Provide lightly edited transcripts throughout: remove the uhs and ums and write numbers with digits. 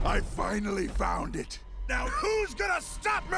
I finally found it. Now who's gonna stop me?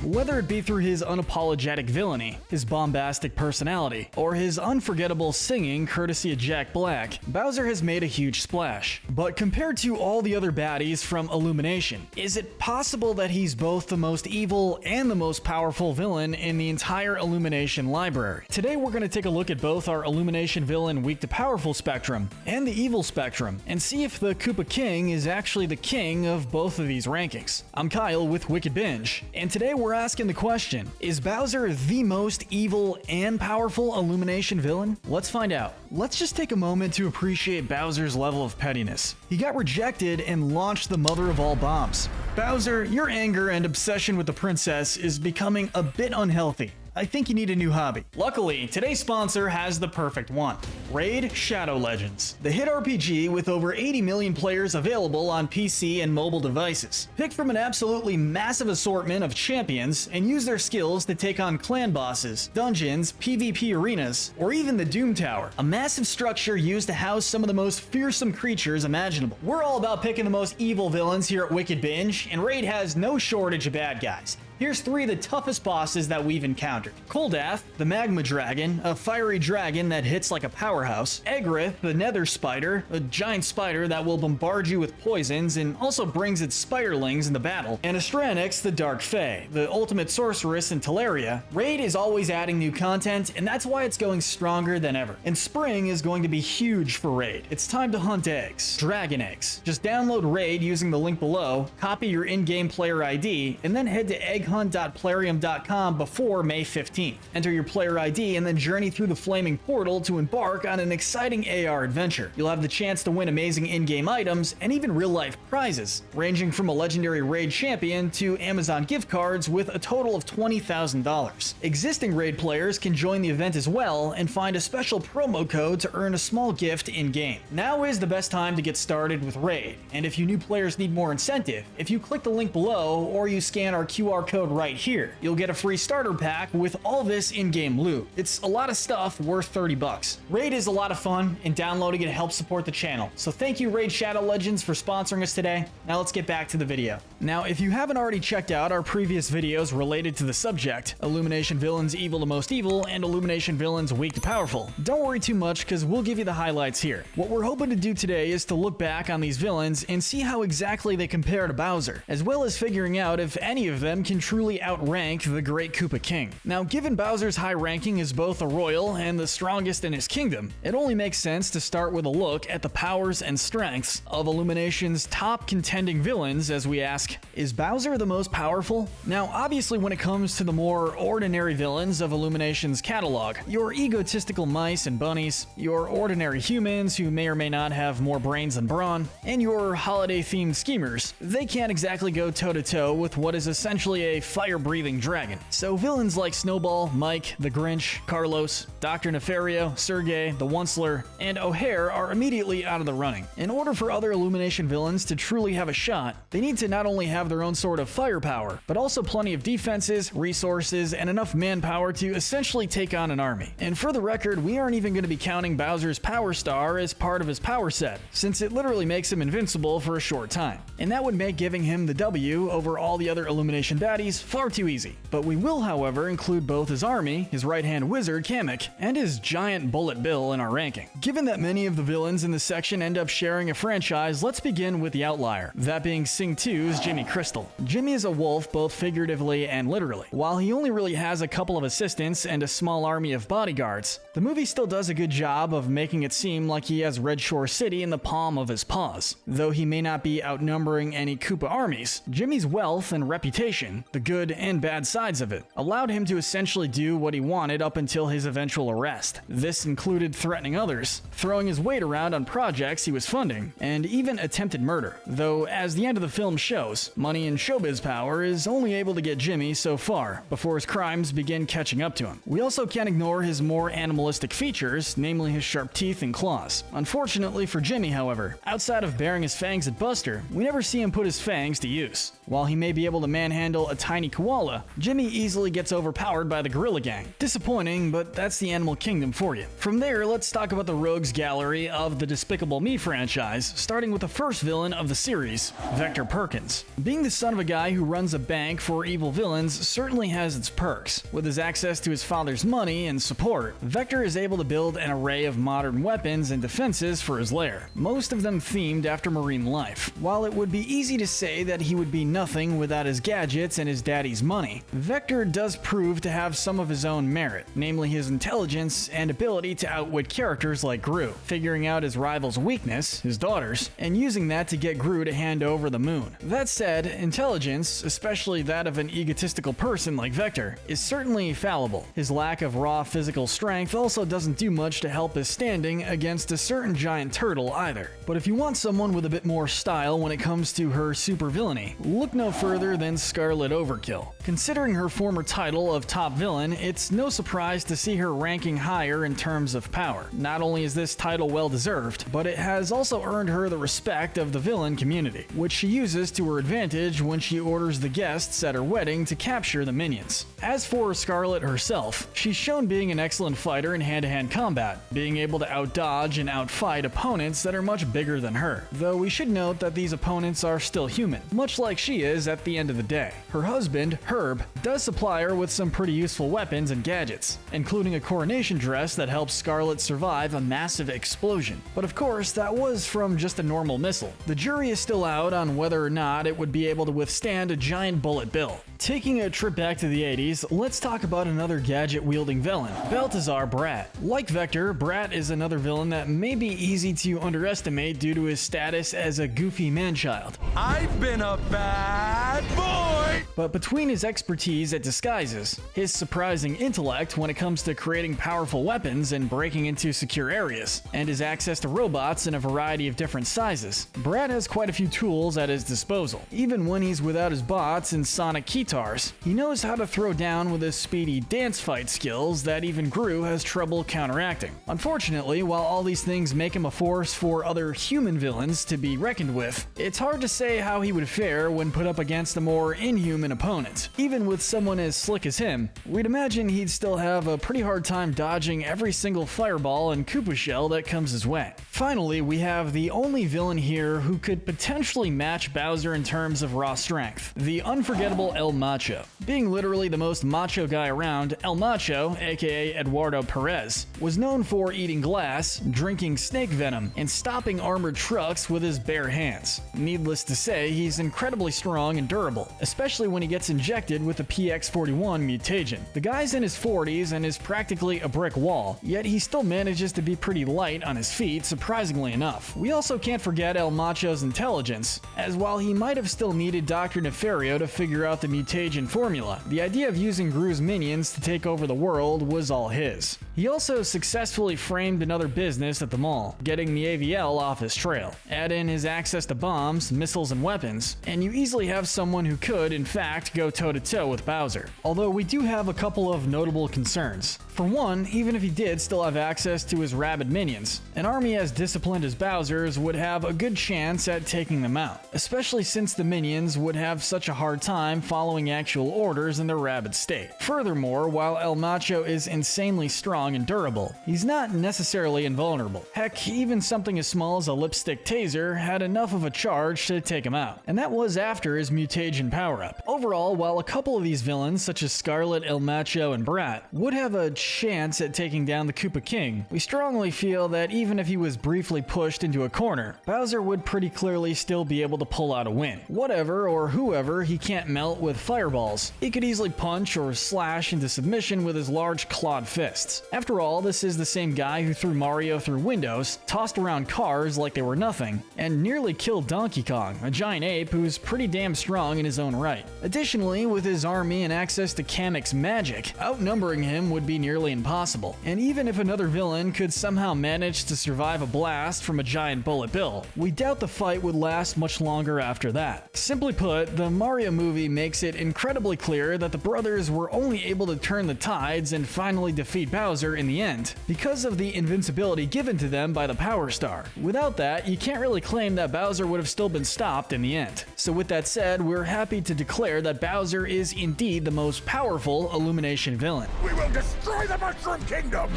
Whether it be through his unapologetic villainy, his bombastic personality, or his unforgettable singing courtesy of Jack Black, Bowser has made a huge splash. But compared to all the other baddies from Illumination, is it possible that he's both the most evil and the most powerful villain in the entire Illumination library? Today we're going to take a look at both our Illumination villain weak to powerful spectrum and the evil spectrum, and see if the Koopa King is actually the king of both of these rankings. I'm Kyle with Wicked Binge, and today we're asking the question, is Bowser the most evil and powerful Illumination villain? Let's find out. Let's just take a moment to appreciate Bowser's level of pettiness. He got rejected and launched the mother of all bombs. Bowser, your anger and obsession with the princess is becoming a bit unhealthy. I think you need a new hobby. Luckily, today's sponsor has the perfect one. Raid Shadow Legends, the hit RPG with over 80 million players available on PC and mobile devices. Pick from an absolutely massive assortment of champions and use their skills to take on clan bosses, dungeons, PvP arenas, or even the Doom Tower, a massive structure used to house some of the most fearsome creatures imaginable. We're all about picking the most evil villains here at Wicked Binge, and Raid has no shortage of bad guys. Here's 3 of the toughest bosses that we've encountered. Koldath, the Magma Dragon, a fiery dragon that hits like a powerhouse. Eggrith, the Nether Spider, a giant spider that will bombard you with poisons and also brings its spiderlings into battle. And Astranax, the Dark Fae, the ultimate sorceress in Teleria. Raid is always adding new content, and that's why it's going stronger than ever. And spring is going to be huge for Raid. It's time to hunt eggs. Dragon eggs. Just download Raid using the link below, copy your in-game player ID, and then head to egghunt.plarium.com before May 15th. Enter your player ID and then journey through the flaming portal to embark on an exciting AR adventure. You'll have the chance to win amazing in-game items and even real-life prizes, ranging from a legendary Raid champion to Amazon gift cards with a total of $20,000. Existing Raid players can join the event as well and find a special promo code to earn a small gift in-game. Now is the best time to get started with Raid, and if you new players need more incentive, if you click the link below or you scan our QR code right here, you'll get a free starter pack with all this in-game loot. It's a lot of stuff worth $30. Raid is a lot of fun, and downloading it helps support the channel. So thank you Raid Shadow Legends for sponsoring us today. Now let's get back to the video. Now if you haven't already checked out our previous videos related to the subject, Illumination villains evil to most evil and Illumination villains weak to powerful, don't worry too much because we'll give you the highlights here. What we're hoping to do today is to look back on these villains and see how exactly they compare to Bowser, as well as figuring out if any of them can truly outrank the great Koopa King. Now, given Bowser's high ranking as both a royal and the strongest in his kingdom, it only makes sense to start with a look at the powers and strengths of Illumination's top contending villains as we ask, is Bowser the most powerful? Now, obviously when it comes to the more ordinary villains of Illumination's catalog, your egotistical mice and bunnies, your ordinary humans who may or may not have more brains than brawn, and your holiday-themed schemers, they can't exactly go toe-to-toe with what is essentially a fire-breathing dragon. So villains like Snowball, Mike, the Grinch, Carlos, Dr. Nefario, Sergey, the Onceler, and O'Hare are immediately out of the running. In order for other Illumination villains to truly have a shot, they need to not only have their own sort of firepower, but also plenty of defenses, resources, and enough manpower to essentially take on an army. And for the record, we aren't even going to be counting Bowser's Power Star as part of his power set, since it literally makes him invincible for a short time. And that would make giving him the W over all the other Illumination baddies far too easy. But we will, however, include both his army, his right-hand wizard, Kamek, and his giant Bullet Bill in our ranking. Given that many of the villains in this section end up sharing a franchise, let's begin with the outlier, that being Sing 2's Jimmy Crystal. Jimmy is a wolf both figuratively and literally. While he only really has a couple of assistants and a small army of bodyguards, the movie still does a good job of making it seem like he has Red Shore City in the palm of his paws. Though he may not be outnumbering any Koopa armies, Jimmy's wealth and reputation, the good and bad sides of it, allowed him to essentially do what he wanted up until his eventual arrest. This included threatening others, throwing his weight around on projects he was funding, and even attempted murder. Though, as the end of the film shows, money and showbiz power is only able to get Jimmy so far before his crimes begin catching up to him. We also can't ignore his more animalistic features, namely his sharp teeth and claws. Unfortunately for Jimmy, however, outside of baring his fangs at Buster, we never see him put his fangs to use. While he may be able to manhandle a tiny koala, Jimmy easily gets overpowered by the Gorilla Gang. Disappointing, but that's the Animal Kingdom for you. From there, let's talk about the rogues gallery of the Despicable Me franchise, starting with the first villain of the series, Vector Perkins. Being the son of a guy who runs a bank for evil villains certainly has its perks. With his access to his father's money and support, Vector is able to build an array of modern weapons and defenses for his lair, most of them themed after marine life. While it would be easy to say that he would be nothing without his gadgets and his daddy's money, Vector does prove to have some of his own merit, namely his intelligence and ability to outwit characters like Gru, figuring out his rival's weakness, his daughters, and using that to get Gru to hand over the moon. That said, intelligence, especially that of an egotistical person like Vector, is certainly fallible. His lack of raw physical strength also doesn't do much to help his standing against a certain giant turtle either. But if you want someone with a bit more style when it comes to her supervillainy, look no further than Scarlet Overkill. Considering her former title of top villain, it's no surprise to see her ranking higher in terms of power. Not only is this title well deserved, but it has also earned her the respect of the villain community, which she uses to her advantage when she orders the guests at her wedding to capture the minions. As for Scarlet herself, she's shown being an excellent fighter in hand-to-hand combat, being able to outdodge and outfight opponents that are much bigger than her. Though we should note that these opponents are still human, much like she is at the end of the day. Her husband, Herb, does supply her with some pretty useful weapons and gadgets, including a coronation dress that helps Scarlet survive a massive explosion. But of course, that was from just a normal missile. The jury is still out on whether or not it would be able to withstand a giant bullet bill. Taking a trip back to the 80s, let's talk about another gadget-wielding villain, Balthazar Brat. Like Vector, Brat is another villain that may be easy to underestimate due to his status as a goofy man-child. I've been a bad boy! But between his expertise at disguises, his surprising intellect when it comes to creating powerful weapons and breaking into secure areas, and his access to robots in a variety of different sizes, Brat has quite a few tools at his disposal. Even when he's without his bots and sonic keytars, he knows how to throw down with his speedy dance fight skills that even Gru has trouble counteracting. Unfortunately, while all these things make him a force for other human villains to be reckoned with, it's hard to say how he would fare when put up against a more inhuman opponent. Even with someone as slick as him, we'd imagine he'd still have a pretty hard time dodging every single fireball and Koopa shell that comes his way. Finally, we have the only villain here who could potentially match Bowser in terms of raw strength, the unforgettable El Macho. Being literally the most macho guy around, El Macho, aka Eduardo Perez, was known for eating glass, drinking snake venom, and stopping armored trucks with his bare hands. Needless to say, he's incredibly strong and durable, especially when he gets injected with the PX-41 mutagen. The guy's in his 40s and is practically a brick wall, yet he still manages to be pretty light on his feet, surprisingly enough. We also can't forget El Macho's intelligence, as while he might have still needed Dr. Nefario to figure out the mutagen formula, the idea of using Gru's minions to take over the world was all his. He also successfully framed another business at the mall, getting the AVL off his trail. Add in his access to bombs, missiles, and weapons, and you easily have someone who could, in fact, go toe-to-toe with Bowser. Although we do have a couple of notable concerns. For one, even if he did still have access to his rabid minions, an army as disciplined as Bowser's would have a good chance at taking them out, especially since the minions would have such a hard time following actual orders in their rabid state. Furthermore, while El Macho is insanely strong and durable, he's not necessarily invulnerable. Heck, even something as small as a lipstick taser had enough of a charge to take him out, and that was after his mutagen power-up. Overall, while a couple of these villains, such as Scarlet, El Macho, and Brat, would have a chance at taking down the Koopa King, we strongly feel that even if he was briefly pushed into a corner, Bowser would pretty clearly still be able to pull out a win. Whatever or whoever he can't melt with fireballs, he could easily punch or slash into submission with his large clawed fists. After all, this is the same guy who threw Mario through windows, tossed around cars like they were nothing, and nearly killed Donkey Kong, a giant ape who's pretty damn strong in his own right. Additionally, with his army and access to Kamek's magic, outnumbering him would be nearly impossible. And even if another villain could somehow manage to survive a blast from a giant bullet bill, we doubt the fight would last much longer after that. Simply put, the Mario movie makes it incredibly clear that the brothers were only able to turn the tides and finally defeat Bowser in the end because of the invincibility given to them by the Power Star. Without that, you can't really claim that Bowser would have still been stopped in the end. So with that said, we're happy to declare declare that Bowser is indeed the most powerful Illumination villain. We will destroy the Mushroom Kingdom!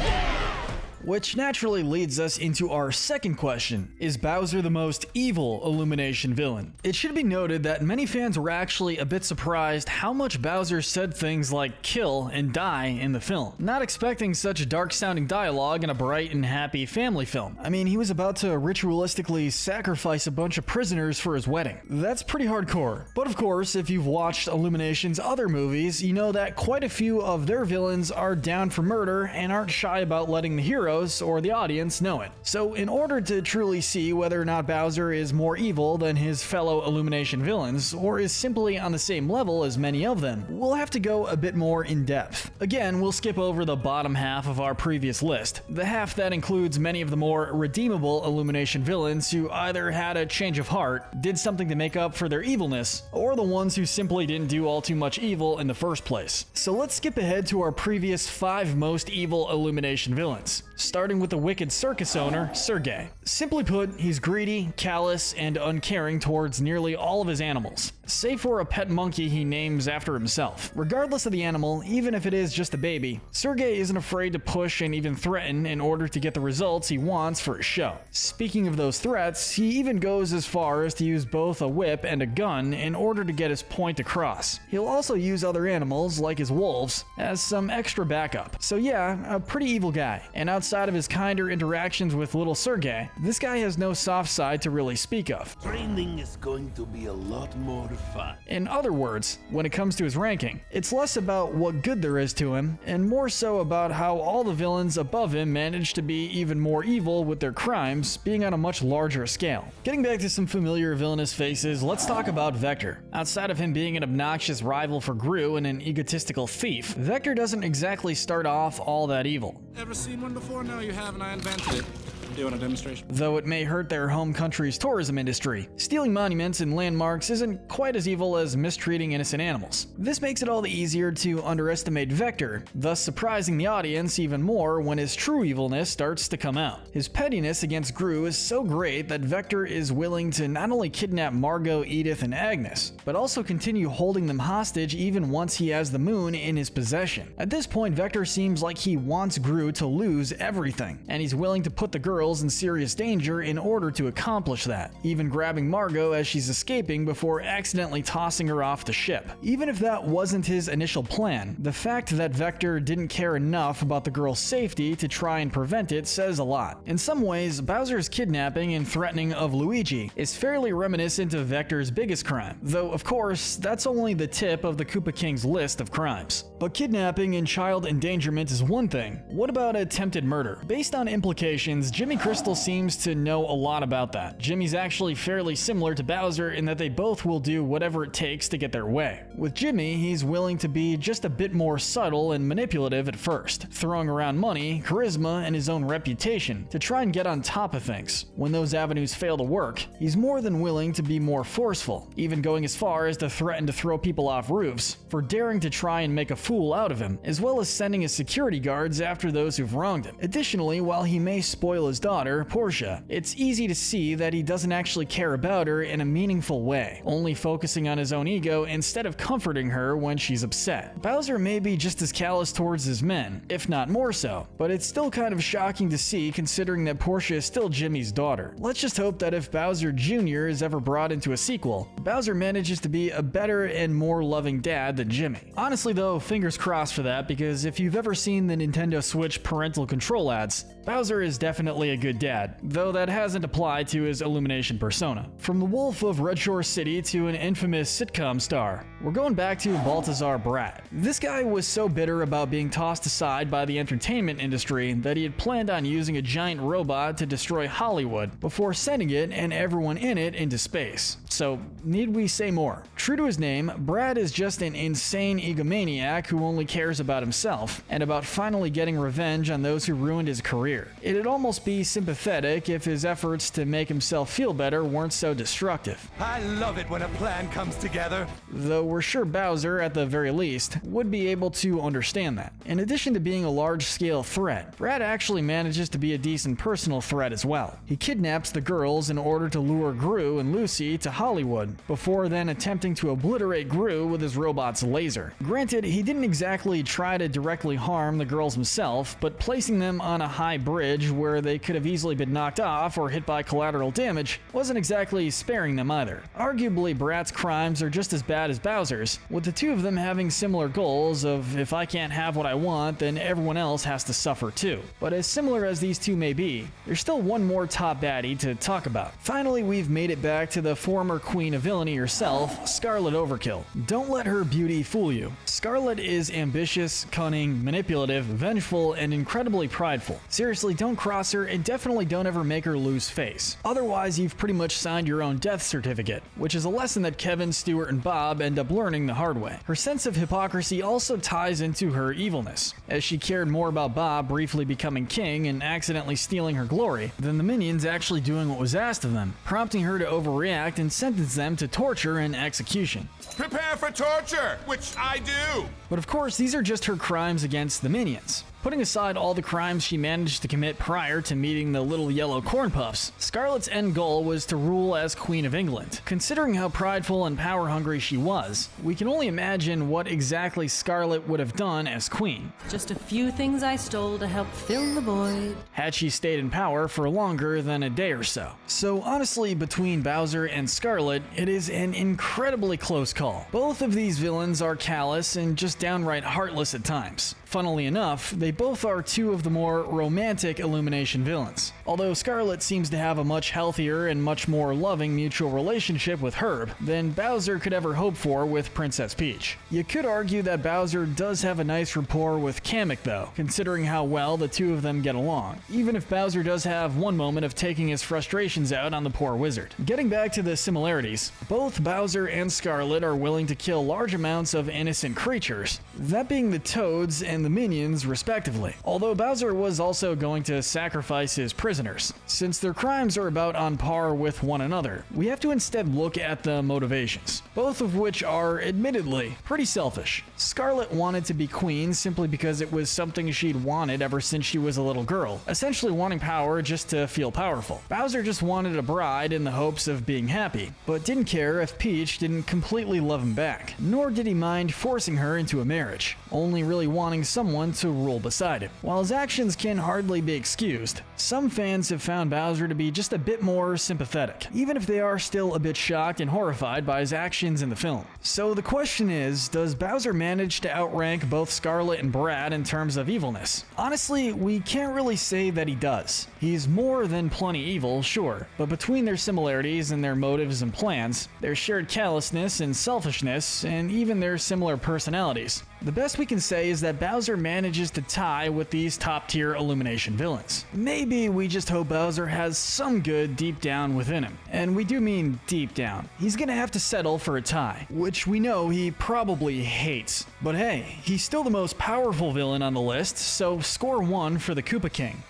Which naturally leads us into our second question. Is Bowser the most evil Illumination villain? It should be noted that many fans were actually a bit surprised how much Bowser said things like kill and die in the film, not expecting such dark-sounding dialogue in a bright and happy family film. I mean, he was about to ritualistically sacrifice a bunch of prisoners for his wedding. That's pretty hardcore. But of course, if you've watched Illumination's other movies, you know that quite a few of their villains are down for murder and aren't shy about letting the hero or the audience know it. So in order to truly see whether or not Bowser is more evil than his fellow Illumination villains, or is simply on the same level as many of them, we'll have to go a bit more in depth. Again, we'll skip over the bottom half of our previous list, the half that includes many of the more redeemable Illumination villains who either had a change of heart, did something to make up for their evilness, or the ones who simply didn't do all too much evil in the first place. So let's skip ahead to our previous 5 most evil Illumination villains, starting with the wicked circus owner, Sergei. Simply put, he's greedy, callous, and uncaring towards nearly all of his animals, save for a pet monkey he names after himself. Regardless of the animal, even if it is just a baby, Sergei isn't afraid to push and even threaten in order to get the results he wants for his show. Speaking of those threats, he even goes as far as to use both a whip and a gun in order to get his point across. He'll also use other animals, like his wolves, as some extra backup. So yeah, a pretty evil guy. And outside of his kinder interactions with little Sergei, this guy has no soft side to really speak of. Training is going to be a lot more fun. In other words, when it comes to his ranking, it's less about what good there is to him, and more so about how all the villains above him manage to be even more evil with their crimes being on a much larger scale. Getting back to some familiar villainous faces, let's talk about Vector. Outside of him being an obnoxious rival for Gru and an egotistical thief, Vector doesn't exactly start off all that evil. Ever seen one before? No, you haven't. I invented it. I'm doing a demonstration. Though it may hurt their home country's tourism industry, stealing monuments and landmarks isn't quite as evil as mistreating innocent animals. This makes it all the easier to underestimate Vector, thus surprising the audience even more when his true evilness starts to come out. His pettiness against Gru is so great that Vector is willing to not only kidnap Margot, Edith, and Agnes, but also continue holding them hostage even once he has the moon in his possession. At this point, Vector seems like he wants Gru to lose everything, and he's willing to put the girls in serious danger in order to accomplish that, even grabbing Margot as she's escaping before accidentally tossing her off the ship. Even if that wasn't his initial plan, the fact that Vector didn't care enough about the girl's safety to try and prevent it says a lot. In some ways, Bowser's kidnapping and threatening of Luigi is fairly reminiscent of Vector's biggest crime, though of course, that's only the tip of the Koopa King's list of crimes. But kidnapping and child endangerment is one thing. What about attempted murder? Based on implications, Jimmy Crystal seems to know a lot about that. Jimmy's actually fairly similar to Bowser in that they both will do whatever it takes to get their way. With Jimmy, he's willing to be just a bit more subtle and manipulative at first, throwing around money, charisma, and his own reputation to try and get on top of things. When those avenues fail to work, he's more than willing to be more forceful, even going as far as to threaten to throw people off roofs for daring to try and make a fool out of him, as well as sending his security guards after those who've wronged him. Additionally, while he may spoil his daughter, Portia, it's easy to see that he doesn't actually care about her in a meaningful way, only focusing on his own ego instead of comforting her when she's upset. Bowser may be just as callous towards his men, if not more so, but it's still kind of shocking to see considering that Portia is still Jimmy's daughter. Let's just hope that if Bowser Jr. is ever brought into a sequel, Bowser manages to be a better and more loving dad than Jimmy. Honestly though, fingers crossed for that, because if you've ever seen the Nintendo Switch parental control ads, Bowser is definitely a good dad, though that hasn't applied to his Illumination persona. From the Wolf of Red Shore City to an infamous sitcom star, we're going back to Balthazar Brat. This guy was so bitter about being tossed aside by the entertainment industry that he had planned on using a giant robot to destroy Hollywood before sending it and everyone in it into space. So, need we say more? True to his name, Brad is just an insane egomaniac who only cares about himself and about finally getting revenge on those who ruined his career. It'd almost be sympathetic if his efforts to make himself feel better weren't so destructive. I love it when a plan comes together. Though we're sure Bowser, at the very least, would be able to understand that. In addition to being a large-scale threat, Brad actually manages to be a decent personal threat as well. He kidnaps the girls in order to lure Gru and Lucy to Hollywood, before then attempting attempting to obliterate Gru with his robot's laser. Granted, he didn't exactly try to directly harm the girls himself, but placing them on a high bridge where they could have easily been knocked off or hit by collateral damage wasn't exactly sparing them either. Arguably, Brat's crimes are just as bad as Bowser's, with the two of them having similar goals of if I can't have what I want, then everyone else has to suffer too. But as similar as these two may be, there's still one more top baddie to talk about. Finally, we've made it back to the former queen of villainy herself, Scarlet Overkill. Don't let her beauty fool you. Scarlet is ambitious, cunning, manipulative, vengeful, and incredibly prideful. Seriously, don't cross her and definitely don't ever make her lose face. Otherwise, you've pretty much signed your own death certificate, which is a lesson that Kevin, Stuart, and Bob end up learning the hard way. Her sense of hypocrisy also ties into her evilness, as she cared more about Bob briefly becoming king and accidentally stealing her glory than the minions actually doing what was asked of them, prompting her to overreact and sentence them to torture and execution. Prepare for torture, which I do. But of course, these are just her crimes against the minions. Putting aside all the crimes she managed to commit prior to meeting the little yellow corn puffs, Scarlet's end goal was to rule as Queen of England. Considering how prideful and power-hungry she was, we can only imagine what exactly Scarlet would have done as queen. Just a few things I stole to help fill the void. Had she stayed in power for longer than a day or so. So honestly, between Bowser and Scarlet, it is an incredibly close call. Both of these villains are callous and just downright heartless at times. Funnily enough, they both are two of the more romantic Illumination villains, although Scarlet seems to have a much healthier and much more loving mutual relationship with Herb than Bowser could ever hope for with Princess Peach. You could argue that Bowser does have a nice rapport with Kamek though, considering how well the two of them get along, even if Bowser does have one moment of taking his frustrations out on the poor wizard. Getting back to the similarities, both Bowser and Scarlet are willing to kill large amounts of innocent creatures, that being the Toads and the minions respectively, although Bowser was also going to sacrifice his prisoners. Since their crimes are about on par with one another, we have to instead look at the motivations, both of which are admittedly pretty selfish. Scarlet wanted to be queen simply because it was something she'd wanted ever since she was a little girl, essentially wanting power just to feel powerful. Bowser just wanted a bride in the hopes of being happy, but didn't care if Peach didn't completely love him back, nor did he mind forcing her into a marriage, only really wanting someone to rule beside him. While his actions can hardly be excused, some fans have found Bowser to be just a bit more sympathetic, even if they are still a bit shocked and horrified by his actions in the film. So the question is, does Bowser manage to outrank both Scarlet and Brat in terms of evilness? Honestly, we can't really say that he does. He's more than plenty evil, sure, but between their similarities and their motives and plans, their shared callousness and selfishness, and even their similar personalities, the best we can say is that Bowser manages to tie with these top-tier Illumination villains. Maybe we just hope Bowser has some good deep down within him. And we do mean deep down. He's gonna have to settle for a tie, which we know he probably hates. But hey, he's still the most powerful villain on the list, so score 1 for the Koopa King.